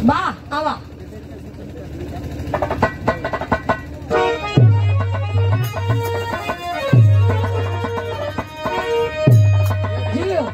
वाह आवा जियो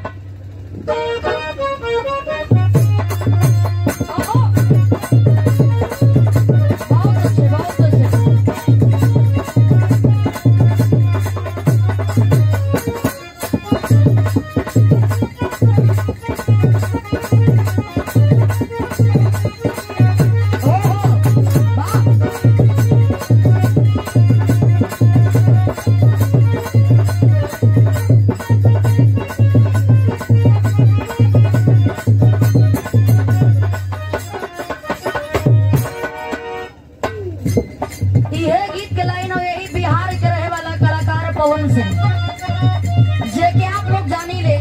जे आप लोग जानी ले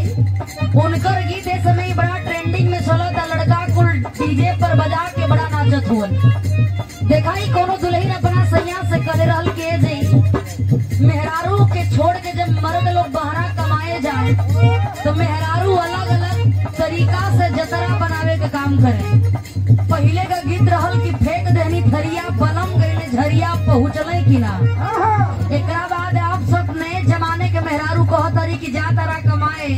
उनकर गीत इस समय बड़ा ट्रेंडिंग में चला था। लड़का कुल डीजे पर बजा के बड़ा नाचत हुआ। देखा ही कोनो दुल्हन अपना सैया से करे रहल के जे मेहरारू के छोड़ के जब मर्द लोग बहरा कमाए जाए तो मेहरारू अलग अलग तरीका से जतरा बनावे के काम करे। पहले का गीत रहल की फेंक देनी थरिया बलम गए झरिया पहुँचले की ना। एकरा बाद आप सब नए जमाने के मेहरारू कहतरी की जा तारा कमाए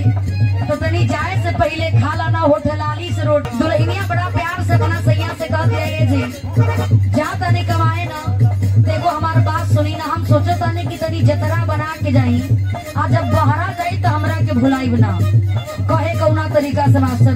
तो तनी जाए से पहले खा लाना होठलाली से रोटी। दुल्हनिया बड़ा प्यार से अपना सैया से कहते है जी जा तनी कमाए ना। देखो हमारी बात सुनी ना, हम सोचे तनी की तनी जतरा बना के जाई आज जब बहरा जाई तो हमरा के भुलाई बना कहे कौना तरीका से मास्टर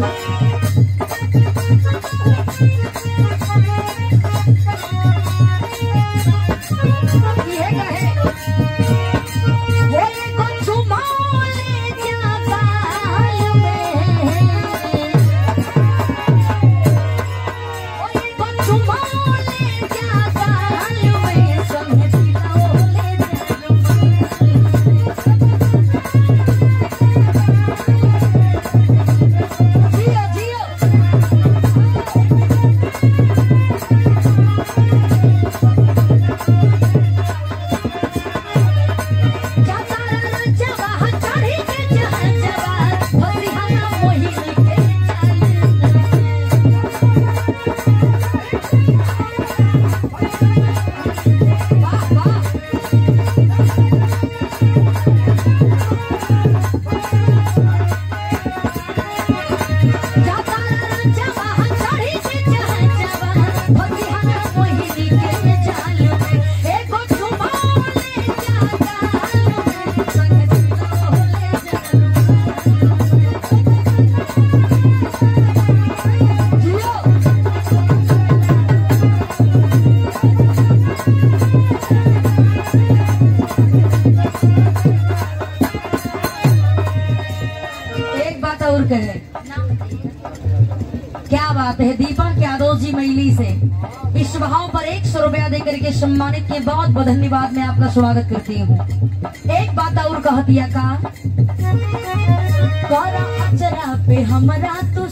क्या बात है। दीपक यादव जी मैली से इस भाव पर 100 रुपया देकर के सम्मानित किए, बहुत बहुत धन्यवाद। मैं आपका स्वागत करती हूँ। एक बात और कह दिया का अचरा पे हमरा तू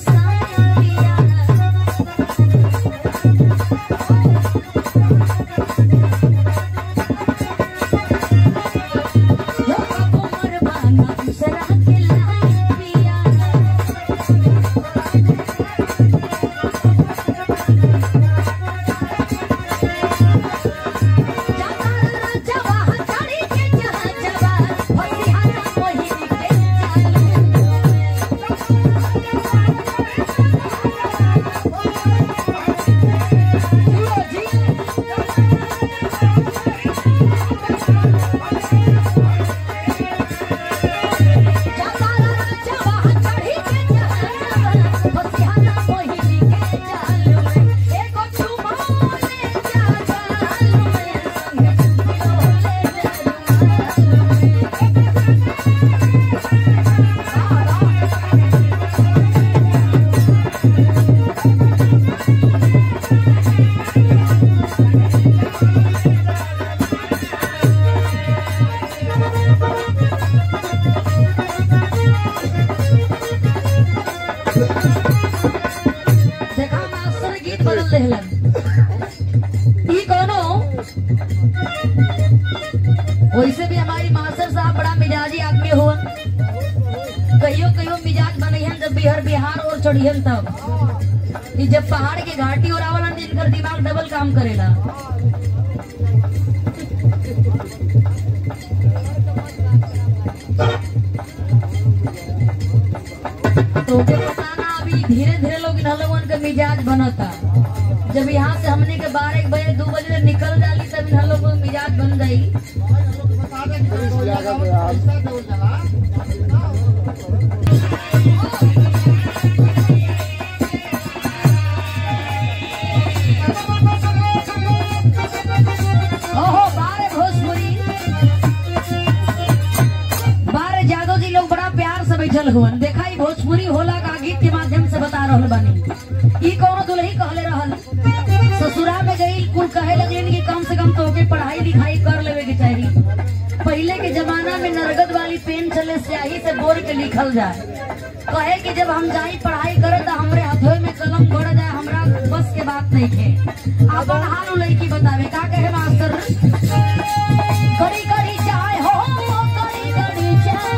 वैसे भी हमारी मास्टर साहब बड़ा मिजाजी आदमी हुआ। कहियो कहियो मिजाज बनइहन जब बिहार और चढ़ियन तब कि जब पहाड़ के घाटी और आवला दिन कर दिमाग डबल काम करेला। तो बताना अभी धीरे धीरे लोग लोगन का मिजाज बनता। जब यहाँ से हमने के 12 बजे 2 बजे निकल जाली तब इन लोगों का मिजाज बन जाई। ओहो 12 भोजपुरी 12 जादव जी लोग बड़ा प्यार से बैठल हुवन। देखा ही भोजपुरी होला का गीत के माध्यम से बता रहल बानी। ई कौनो दुल्ही कहले रहल ससुरा में गई कुल कहे लगलिन कि कम से कम तोके पढ़ाई लिखाई कर लेवे के चाहिए। पहले के जमाना में नरगद वाली पेन चले स्याही से बोल के लिखल जाए। कहे कि जब हम जाई पढ़ाई करे तो हमरे हाथों में कलम बढ़ जाए, हमरा बस के बात नहीं थे। अपन हाल लड़की बतावे का कहे मास्टर कड़ी कड़ी चाय हो कड़ी कड़ी चाय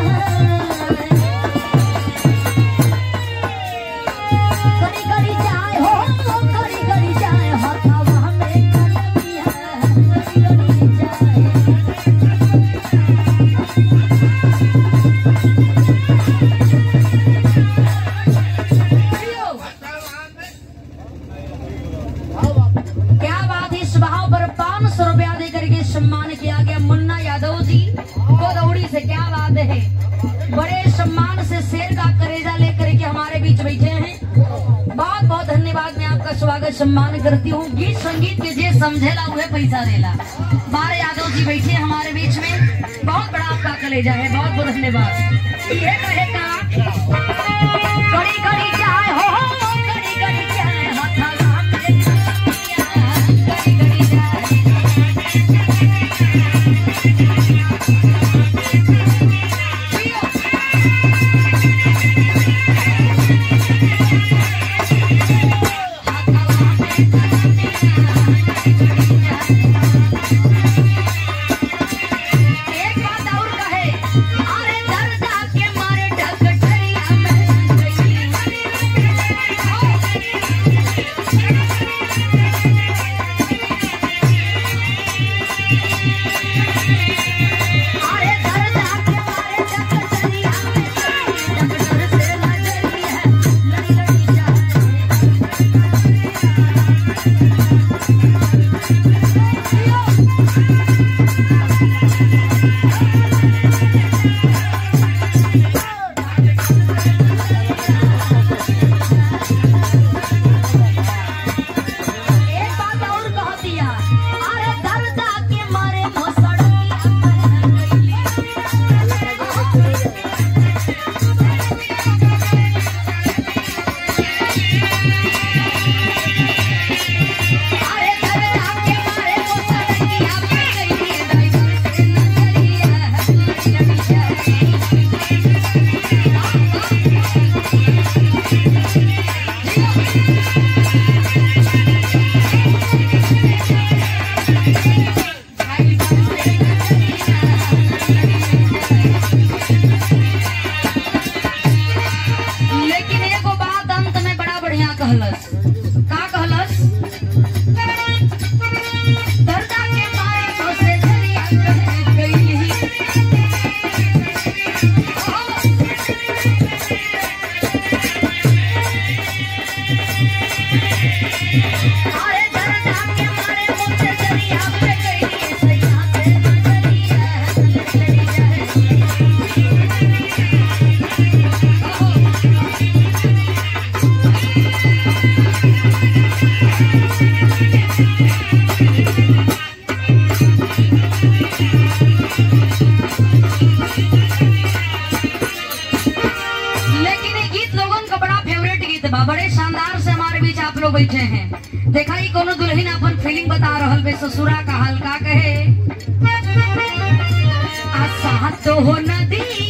कड़ी कड़ी चाय हो कड़ी कड़ी चाय हथवा में कलमिया कड़ी कड़ी चाय। क्या बात है। इस भाव पर 500 रुपया दे करके सम्मान किया गया मुन्ना यादव जी को दौड़ी से। क्या बात है, बड़े सम्मान से शेर का करेजा लेकर के हमारे बीच बैठे हैं। बहुत बहुत धन्यवाद। मैं आपका स्वागत सम्मान करती हूँ। गीत संगीत के जे समझेला हुए पैसा देला। 12 यादव जी बैठे हमारे बीच में, बहुत बड़ा आपका कलेजा है। बहुत बहुत धन्यवाद। ये कहेगा कड़ी कड़ी चाय हो कड़ी कड़ी चाय हथवा में कड़ी कड़ी चाय। एक बात और कहे अरे दर्द के मारे डकटरिया में गई। अरे दर्द के मारे डकटरिया में गई। डकटर से लड़ी है लड़ी जाए। एक बात और कह दिया अरे दर्द के मारे मसड़किया में गई। अरे दर्द के मारे मसड़किया में गई। ड्राइवर से नजरिया लड़ी जाए। लेकिन एगो बात अंत में बड़ा बढ़िया कहलस। का कहलस दर्द के मारे बसे जरिया कह गई। अरे दर्द के मारे बसे जरिया पे गई। सैया से नजरिया लड़ी जाए। लेकिन ये गीत लोगों का बड़ा फेवरेट गीत बा। बड़े शानदार से हमारे बीच आप लोग बैठे हैं। देखा ही कोनो दुल्हन अपन फीलिंग बता रहल बे ससुरा का हाल। का कहे आसा तो हो नदी